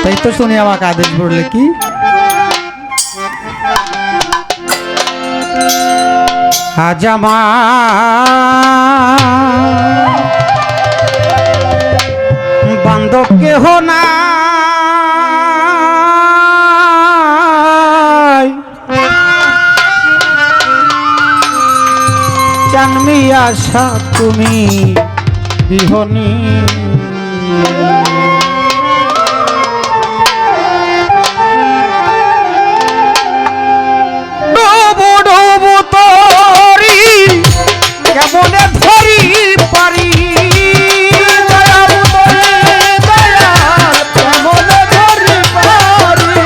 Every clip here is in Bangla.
তাই তো শুনি আমাকে আদেশ করলে কি আজ আমার বান্ধব কেহ নাই জানমি আশা তুমি বিহনী কেমনে ধরি পারি কেমনে ধরি পারি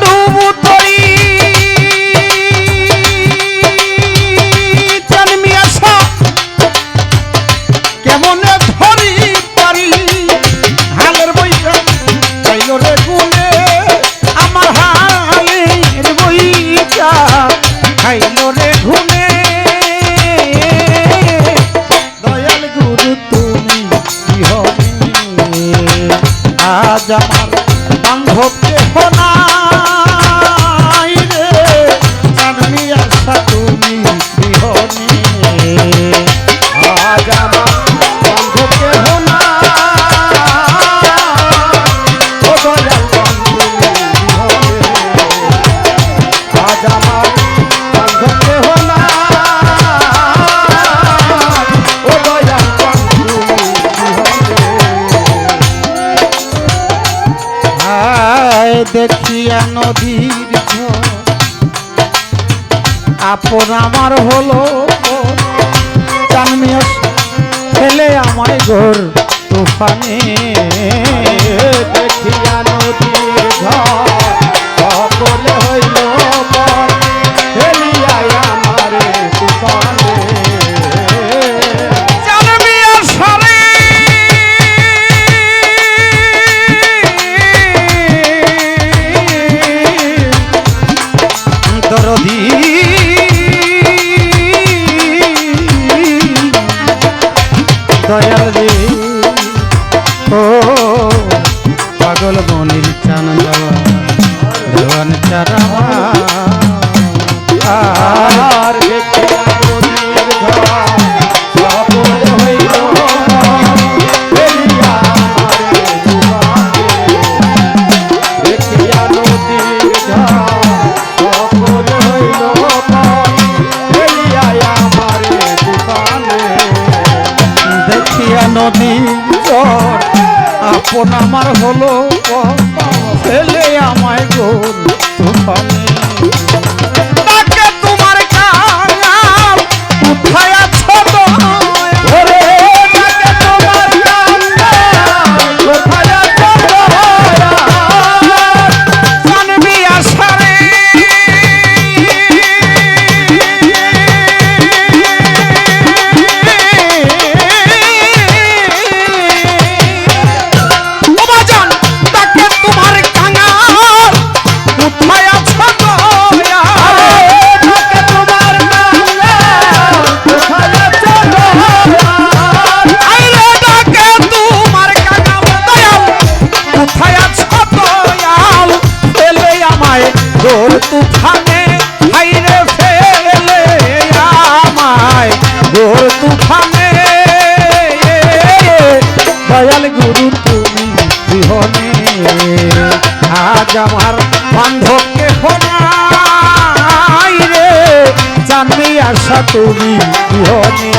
ডুবু তরি জানমি আশা কেমনে ধরি পারি হালের বইটা চাইল রে গুনে আমার হালের বইটা খাইল রে ঘুনে আজ আমার বান্ধব কেহ নাই রে জানমি আশা তুমি বিহনী আজ আমার বান্ধব কেহ নাই ও দয়াল বন্ধু বিহনী আজ আমার বান্ধব কেহ নাই ও দয়াল বন্ধু দেখিয়া নদীর আপন আমার হলো জানমি ফেলে আমায় ঘোর তুফানে দেখিয়া নদীর সকলে হইল ফেলিয়া আমারে তুফানে দয়াল রে ও পাগল মনির চান যাওয়া দেওয়ান চারা আর নদীর জল আপন আমার হলো ফেলে আমায় গোল তুফানে তাকে তোমার কাঙাল কোথায় আছো ওরে তাকে তোমার কাঙাল কোথায় আছো জানমি আশা রে তুফানে হাইরে ফেলে আমায় ঘোর তুফানে দয়াল গুরু তুমি বিহনে আজ আমার বান্ধব কেহ নাই রে জানমি আশা তুমি বিহনে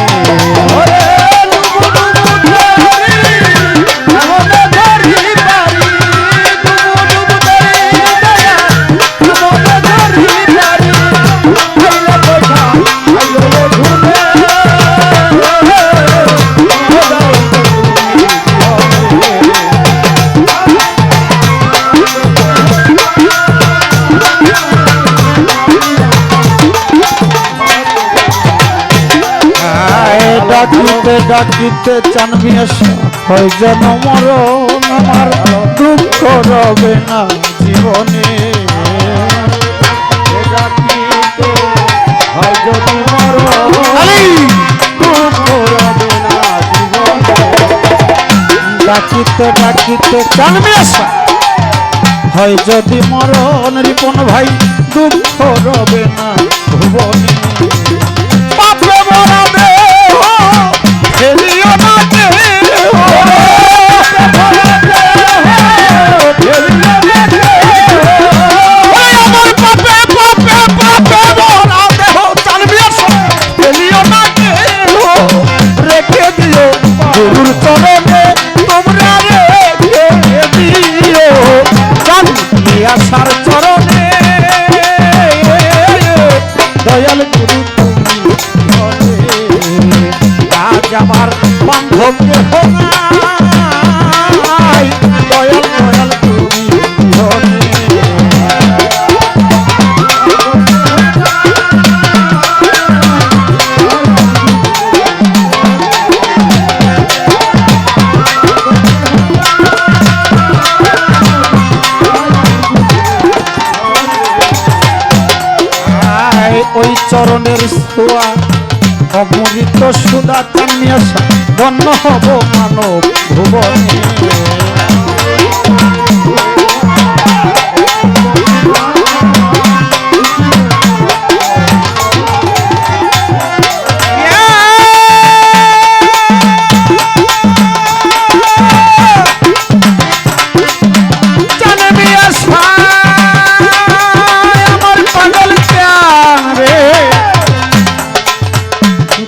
ডাকিতে ডাকিতে জানমি আশা হয় যেন মরণ আমার দুঃখ রবে না জীবনে ডাকিতে হয় যদি মরণ দুঃখ রবে না জীবনে ডাকিতে ডাকিতে চানবে আসা হয় যদি মরণ রিপন ভাই দুঃখ রবে না ভুবনে পাপে মরা দেহ ফেলিও না দেহ আমার পাপে পাপে পাপে মরা দেহ চানবে আসা ফেলিও না দেহ রেখে দিও গুরুর চরণে তোমরা রেখে দিও চানবে আসার চরণে দয়াল গুরু আজ আমার বান্ধব দয়াল দয়াল তুমি ওই চরণের ছোঁয়া অমৃত সুদা চানিয়া ধন্য হব মানব ভুবনে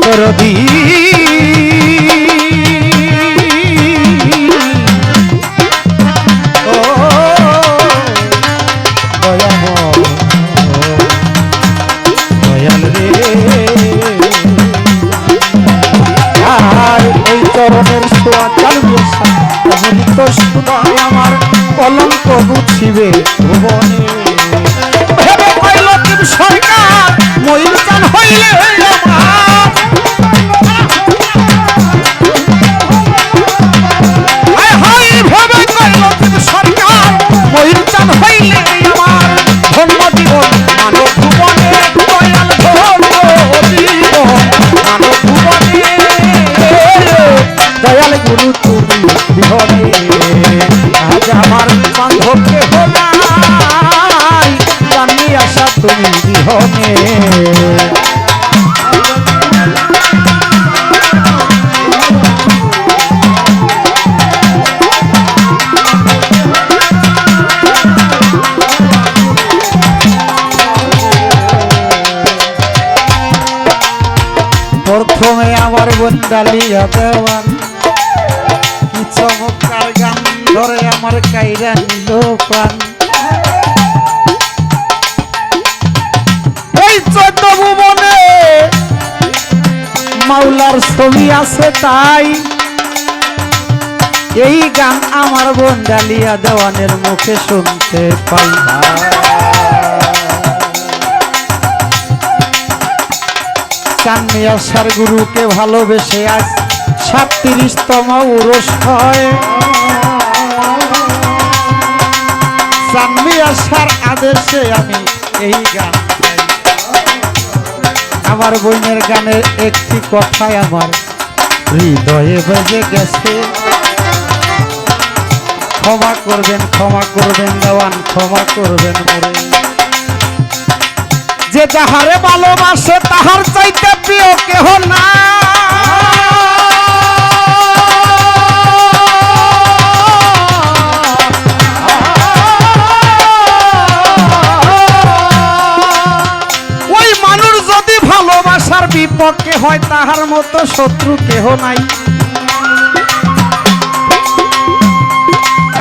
দরদি ও দয়াল রে আর ওই চরণের ছোঁয়া চালবে অমৃত সুদা আমার কলঙ্ক বুঝিবে ভুবনে ভেবে কইল কি সরকার ময়ূর চান হইলে দয়াল গুরু তুমি বিহনে আজ আমার বান্ধবকে হলাই জানি আশা তুমি বিহনে প্রথমে আমার বন্দালিয়া দেওয়ান কি চমৎকার গান ধরে আমার কাইরা নিল প্রাণ এই 14 ভুবনে মাওলার ছবি আছে তাই এই গান আমার বন্দালিয়া দেওয়ানের মুখে শুনতে পাই চাননি আসার গুরুকে ভালোবেসে আজ 37তম উরস হয় চাননি আসার আদেশে আমি এই গান গাই আমার বোনের গানের একটি কথাই আমার হৃদয়ে বেজে গেছে ক্ষমা করবেন দেওয়ান ক্ষমা করবেন মোরে যে যাহারে ভালোবাসে তাহার চাইতে প্রিয় কেহ না ওই মানুষ যদি ভালোবাসার বিপক্ষে হয় তাহার মতো শত্রু কেহ নাই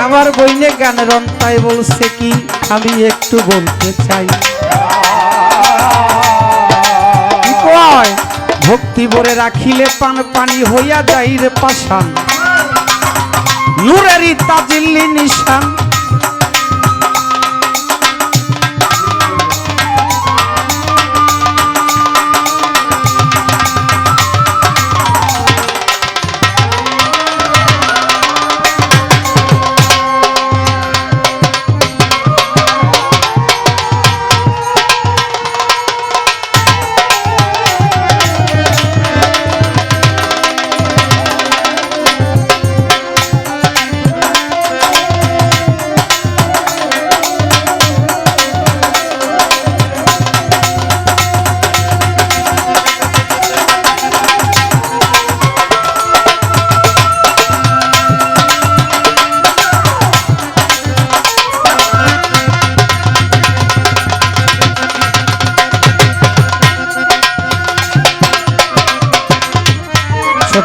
আমার বইনে গানের অন্তায় বলছে কি আমি একটু বলতে চাই ভক্তি ভরে রাখিলে পান পানি হইয়া যাই রে পাশান নূরেরই তাজিল্লি নিশান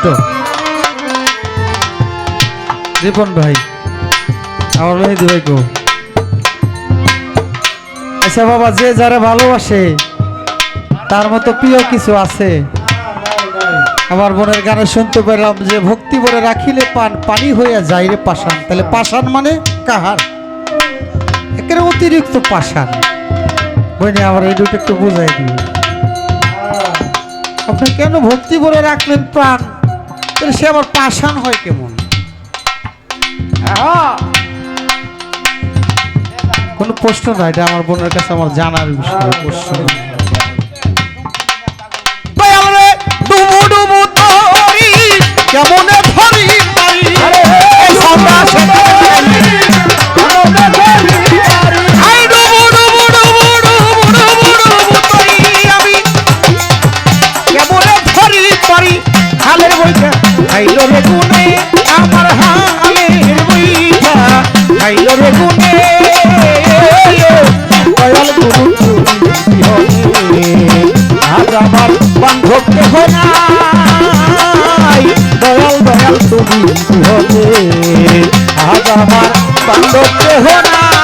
ছোট রিপন ভাই আমার মেহেদি ভাই গো। আচ্ছা বাবা, যে যারা ভালোবাসে তার মতো প্রিয় কিছু আছে? আমার বোনের গানে শুনতে পেলাম যে ভক্তি ভরে রাখিলে পানি হইয়া যায় রে পাষাণ। তাহলে পাষাণ মানে কাহার? একেবারে অতিরিক্ত পাষাণ। বইনি আমার এই দুটো একটু বোঝাই দিবে। আপনি কেন ভক্তি ভরে রাখলেন প্রাণ, তাহলে সে আবার পাষাণ হয় কেমন? কোনো প্রশ্ন না, এটা আমার বোনের কাছে আমার জানার বিষয়। প্রশ্ন কেমন ধরি হালের বইটা খাইল রে গুনে, আমার হালের বইটা খাইল রে গুনে। দয়াল গুরু আজ আমার বান্ধব দেহ নাই, দয়াল দয়াল তুমি হলে আজ আমার বান্ধব দেহ নাই।